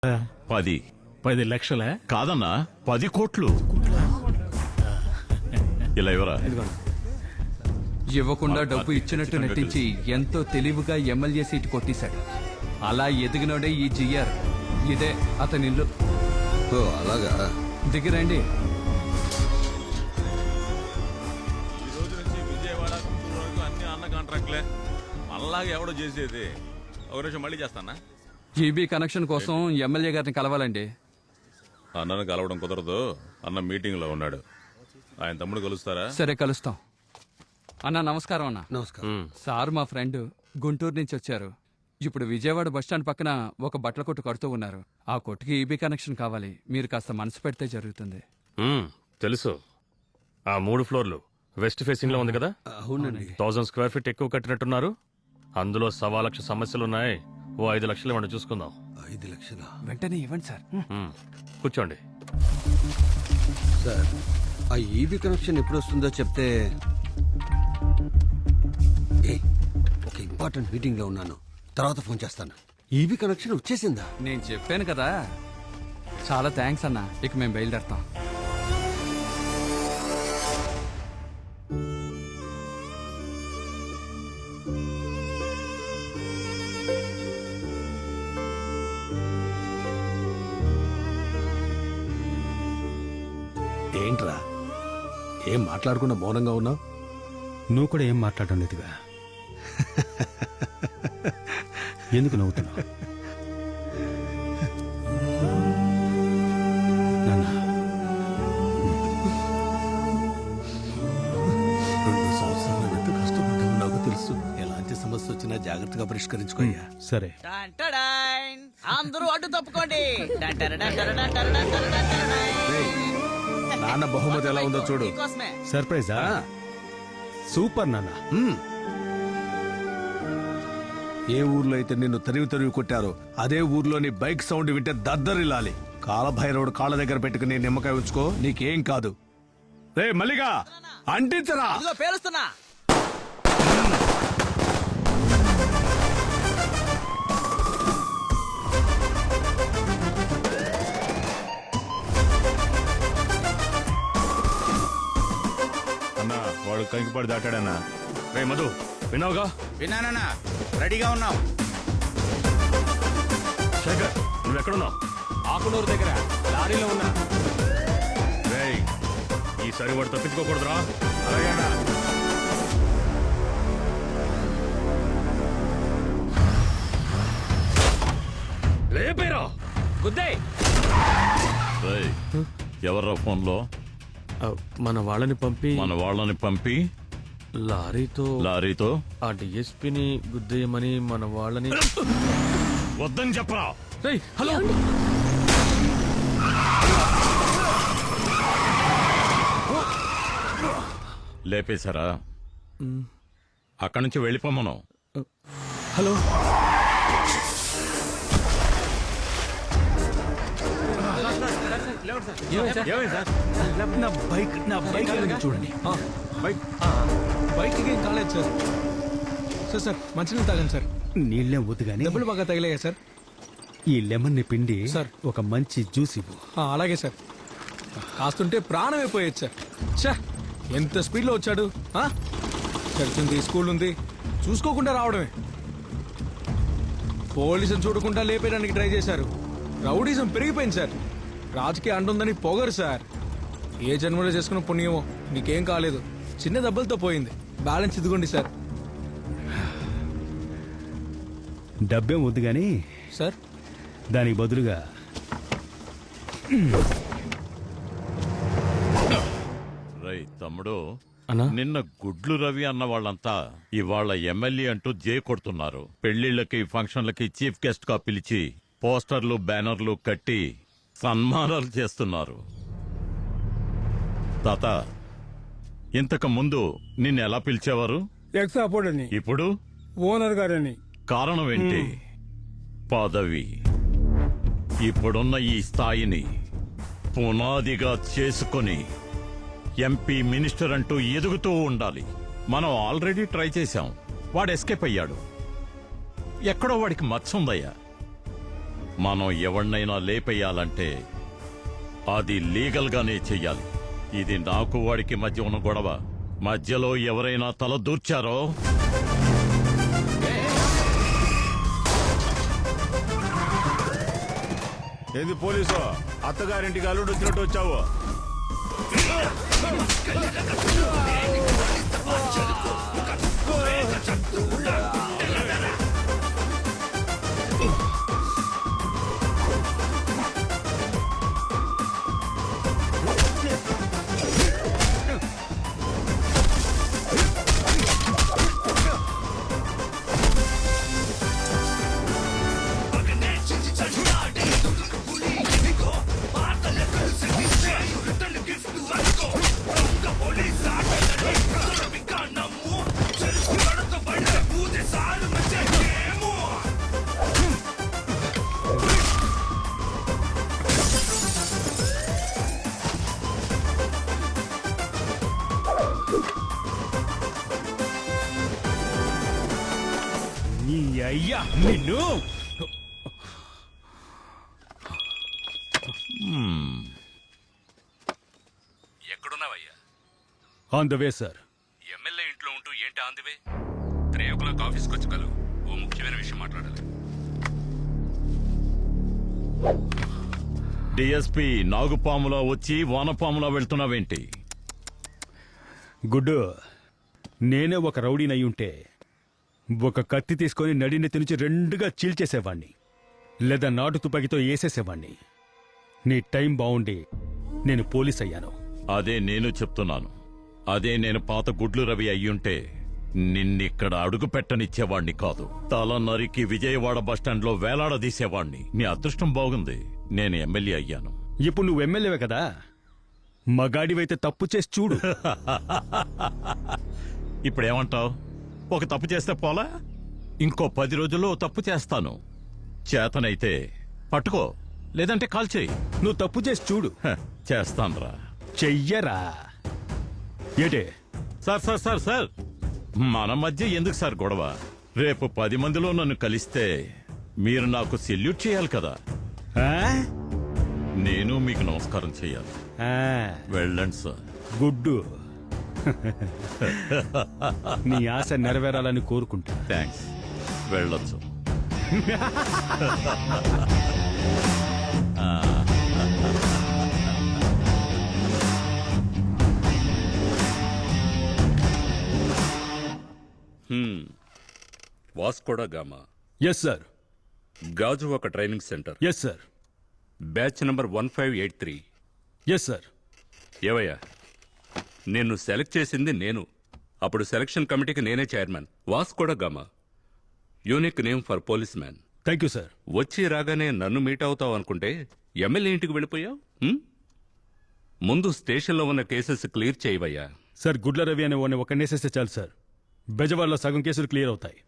10 10 లక్షల కాదన్నా 10 కోట్లు. ఇలా ఎవరా ఇవ్వకుండా డబ్బు ఇచ్చినట్టు నటించి ఎంతో తెలివిగా ఎమ్మెల్యే సీటు కొట్టేశాడు. అలా ఎదిగినోడే ఈ జిఆర్. ఇదే అతని ఇల్లు. అలాగా దిగిరండి. విజయవాడ అన్ని అన్న కాంట్రాక్ట్లే. అలాగే ఎవడో చేసేది. ఒక నిమిషం మళ్ళీ చేస్తానా. జీబీ కనెక్షన్ కోసం ఎమ్మెల్యే గారిని కలవాలండి. అన్నను కలవడం కుదరదు. అన్న మీటింగ్ లో ఉన్నాడు. ఆయన తమ్ముడు కలుస్తారా? సరే కలుస్తాం. అన్న నమస్కారం. అన్న నమస్కారం. సార్ మా ఫ్రెండ్ గుంటూరు నుంచి వచ్చారు. ఇప్పుడు విజయవాడ బస్టాండ్ పక్కన ఒక బట్టల కొట్టు కడుతూ ఉన్నారు. ఆ కొట్టుకి ఈబీ కనెక్షన్ కావాలి. మీరు కాస్త మనసు పెడితే జరుగుతుంది. తెలుసు. ఆ 3 ఫ్లోర్లు వెస్ట్ ఫేసింగ్ లో ఉంది కదా. అవునండి. 1000 స్క్వేర్ ఫీట్ ఎక్కువ కట్టినట్టున్నారు. అందులో 1.25 లక్ష సమస్యలున్నాయి. ఓ 5 లక్షలు ఇవ్వండి, చూసుకుందాం. 5 లక్షల వెంటనే ఇవ్వండి సార్. కూర్చోండి. సార్, ఆ ఈబీ కనెక్షన్ ఎప్పుడు వస్తుందో చెప్తే. ఒక ఇంపార్టెంట్ మీటింగ్ లో ఉన్నాను, తర్వాత ఫోన్ చేస్తాను. ఈబీ కనెక్షన్ వచ్చేసిందా? నేను చెప్పాను కదా. చాలా థ్యాంక్స్ అన్న. ఇక మేము బయలుదేరతాం. ఏంట్రా, ఏం మాట్లాడకుండా మౌనంగా ఉన్నావు? నువ్వు కూడా ఏం మాట్లాడడం లేదుగా. ఎందుకు నవ్వుతున్నావు? నాన్న, 2 సంవత్సరాలు ఎంత కష్టపడ్డావు నాకు తెలుసు. ఎలాంటి సమస్య వచ్చినా జాగ్రత్తగా పరిష్కరించుకోయ్యా. సరే. అందరూ అడ్డు తప్పుకోండి. నాన్న బహుమతి ఎలా ఉందో చూడు. సర్ప్రైజా? సూపర్ నాన్న. ఏ ఊర్లో అయితే నిన్ను తరివి కొట్టారో అదే ఊర్లోని బైక్ సౌండ్ వింటే దద్దరిల్లాలి. కాలభైరవుడు కాళ్ళ దగ్గర పెట్టుకుని నిమ్మకాయ ఉంచుకో, నీకేం కాదు. రే మల్లిగా, అంటించరా. ఇదిగో పేలుస్తున్నా. అన్న వాడు కంకిపాడు దాటాడన్నా. రే మధు, విన్నావుగా? విన్నానన్నా, రెడీగా ఉన్నాం. శేఖర్, నువ్వెక్కడున్నావు? ఆకునూరు దగ్గర లారీలో ఉన్నా. రేయ్, ఈసారి వాడు తప్పించుకోకూడదురా. అలాగేనా. లేపేరా. ఎవర్రా ఫోన్లో? మన వాళ్ళని పంపి లారీతో ఆ డిఎస్పీని గుద్దేయమని మన వాళ్ళని వద్దని చెప్పరా. హలో, లేపేశారా? అక్కడి నుంచి వెళ్ళిపోమను. హలో. నా బైక్ చూడండి. బైక్ ఏం కాలేదు సార్. సార్ మంచినీళ్ళు తాగండి సార్. నీళ్ళేం వద్దు గానీ డబ్బులు బాగా తగిలాయా సార్? ఈ లెమన్ ని పిండి సార్. ఒక మంచి జ్యూస్ ఇవ్వు. అలాగే సార్. కాస్తుంటే ప్రాణం అయిపోయేది సార్. ఛా, ఎంత స్పీడ్లో వచ్చాడు. చర్చ్ ఉంది, స్కూల్ ఉంది, చూసుకోకుండా రావడమే. పోలీసులు చూడకుండా లేపేయడానికి ట్రై చేశారు. రౌడీజం పెరిగిపోయింది సార్. రాజకీయ అంటుందని పొగరు సార్. ఏ జన్మలో చేసుకున్న పుణ్యమో, నీకేం కాలేదు. చిన్న దెబ్బలతో పోయింది. బ్యాలెన్స్ ఇదిగోండి సార్. డబ్బేం వద్దు గానీ సార్, దానికి బదులుగా రై తమ్ముడు, అన్నా? నిన్న గుడ్లు రవి అన్న వాళ్ళంతా ఇవాళ ఎమ్మెల్యే అంటూ జే కొడుతున్నారు. పెళ్లిళ్లకి ఫంక్షన్లకి చీఫ్ గెస్ట్ గా పిలిచి పోస్టర్లు బ్యానర్లు కట్టి సన్మానాలు చేస్తున్నారు. తాత, ఇంతకు ముందు నిన్నెలా పిలిచేవారు? ఎక్సాపోర్ట్ ఇప్పుడు ఓనర్ గారని. కారణం ఏంటి? పదవి. ఇప్పుడున్న ఈ స్థాయిని పునాదిగా చేసుకొని ఎంపీ మినిస్టర్ అంటూ ఎదుగుతూ ఉండాలి. మనం ఆల్రెడీ ట్రై చేశాం. వాడు ఎస్కేప్ అయ్యాడు. ఎక్కడో వాడికి మచ్చ ఉందయ్యా. మనం ఎవరినైనా లేపేయాలంటే అది లీగల్గానే చెయ్యాలి. ఇది నాకు వాడికి మధ్య ఉన్న గొడవ. మధ్యలో ఎవరైనా తల దూర్చారో ఏంది పోలీసు అత్తగారింటికి అల్లుడు వచ్చినట్టు వచ్చావు? నీ అయ్యా నిన్ను ఎక్కడున్నావయ్యా? On the way sir. MLA ఇంట్లో ఉంటూ ఏంటి ఆందివే? 3 o'clock ఆఫీస్కి వచ్చి కలు. ఓ ముఖ్యమైన విషయం మాట్లాడాలి. డిఎస్పి నాగుపాములా వచ్చి వానపాములా వెళ్తున్నావేంటి? గుడ్డు, నేనే ఒక రౌడీనయ్యుంటే ఒక కత్తి తీసుకొని నడినెత్తి నుంచి 2గా చీల్చేసేవాణ్ణి, లేదా నాటు తుపాకీతో వేసేసేవాణ్ణి. నీ టైం బాగుండి నేను పోలీస్ అయ్యాను. అదే నేను చెప్తున్నాను. అదే నేను పాత గుడ్లు రవి అయ్యుంటే నిన్నిక్కడ అడుగు పెట్టనిచ్చేవాణ్ణి కాదు. తల నరికి విజయవాడ బస్టాండ్లో వేలాడదీసేవాణ్ణి. నీ అదృష్టం బాగుంది, నేను ఎమ్మెల్యే అయ్యాను. ఇప్పుడు నువ్వు ఎమ్మెల్యేవే కదా, మగాడివైతే తప్పు చేసి చూడు. ఇప్పుడేమంటావు? ఒక తప్పు చేస్తే పోలా? ఇంకో 10 రోజుల్లో ఓ తప్పు చేస్తాను. చేతనైతే పట్టుకో, లేదంటే కాల్ చేయి. నువ్వు తప్పు చేసి చూడు. చేస్తాన్రా. చెయ్యరా ఏటే? సార్ సార్ సార్ సార్, మన మధ్య ఎందుకు సార్ గొడవ? రేపు 10 మందిలో నన్ను కలిస్తే మీరు నాకు సెల్యూట్ చేయాలి కదా. ఆ? నేను మీకు నమస్కారం చేయాలి. ఆ, వెళ్ళండి సార్. గుడ్డు. నీ ఆశ నెరవేరాలని కోరుకుంటా. థ్యాంక్స్. వెళ్ళొచ్చు. Vasco da Gama, yes sir. గాజు ఒక training centre, yes sir. Batch number 1583. Yes sir. ఏవయ్యా, నిన్ను సెలెక్ట్ చేసింది నేను. అప్పుడు సెలక్షన్ కమిటీకి నేనే chairman. Vasco da Gama, unique name for police man. Thank you sir. వచ్చి రాగానే నన్ను మీట్ అవుతావు అనుకుంటే ఎమ్మెల్యే ఇంటికి వెళ్ళిపోయావు. ముందు స్టేషన్లో ఉన్న కేసెస్ క్లియర్ చేయవయ్యా. సార్, గుడ్ల రవి అనే వాడిని ఒక్కనేసేస్తే చాలు సార్. బెజవాడలో సగం కేసులు క్లియర్ అవుతాయి.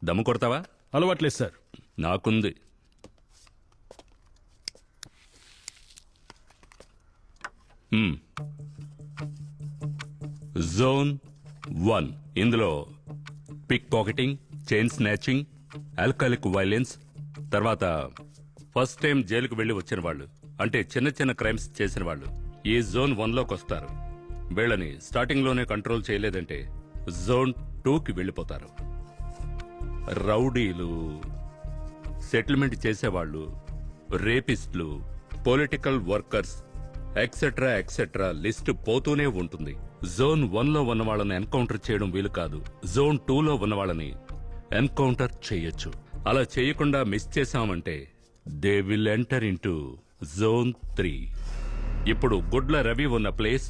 దమ్ము కొడతావా? అలవాట్లేదు సార్. నాకుంది. జోన్ 1 ఇందులో pickpocketing, chain snatching, alcoholic violence, తర్వాత ఫస్ట్ టైం జైలుకు వెళ్లి వచ్చిన వాళ్ళు, అంటే చిన్న చిన్న క్రైమ్స్ చేసిన వాళ్ళు ఈ జోన్ 1లోకి వస్తారు. వీళ్ళని స్టార్టింగ్ లోనే కంట్రోల్ చేయలేదంటే జోన్ 2కి వెళ్ళిపోతారు. రౌడీలు, సెటిల్మెంట్ చేసేవాళ్ళు, రేపిస్టులు, political workers, etcetera etcetera list పోతూనే ఉంటుంది. జోన్ 1లో ఉన్న వాళ్ళని ఎన్కౌంటర్ చేయడం వీలు కాదు. జోన్ 2లో ఉన్న వాళ్ళని ఎన్కౌంటర్ చేయొచ్చు. అలా చేయకుండా మిస్ చేశామంటే they will enter into zone 3. ఇప్పుడు గుడ్ల రవి ఉన్న ప్లేస్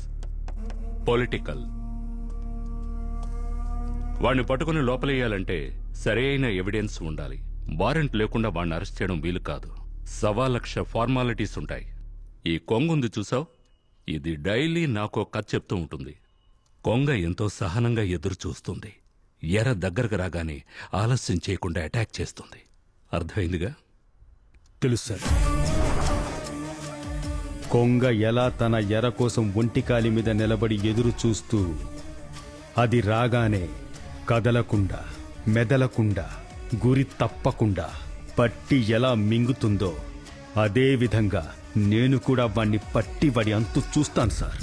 పొలిటికల్. వాణ్ణి పట్టుకుని లోపలేయాలంటే సరైన ఎవిడెన్స్ ఉండాలి. వారెంట్ లేకుండా వాణ్ణి అరెస్ట్ చేయడం వీలు కాదు. 1,00,000 ఫార్మాలిటీస్ ఉంటాయి. ఈ కొంగుంది చూసావు, ఇది డైలీ నాకు కథ చెప్తూ ఉంటుంది. కొంగ ఎంతో సహనంగా ఎదురు చూస్తుంది. ఎర దగ్గరకు రాగానే ఆలస్యం చేయకుండా అటాక్ చేస్తుంది. అర్థమైందిగా? తెలుసు సార్. కొంగ ఎలా తన ఎర కోసం ఒంటికాలి మీద నిలబడి ఎదురు చూస్తూ అది రాగానే కదలకుండా మెదలకుండా గురి తప్పకుండా పట్టి ఎలా మింగుతుందో అదే విధంగా నేను కూడా వాణ్ణి పట్టి వాడి అంతు చూస్తాను సార్.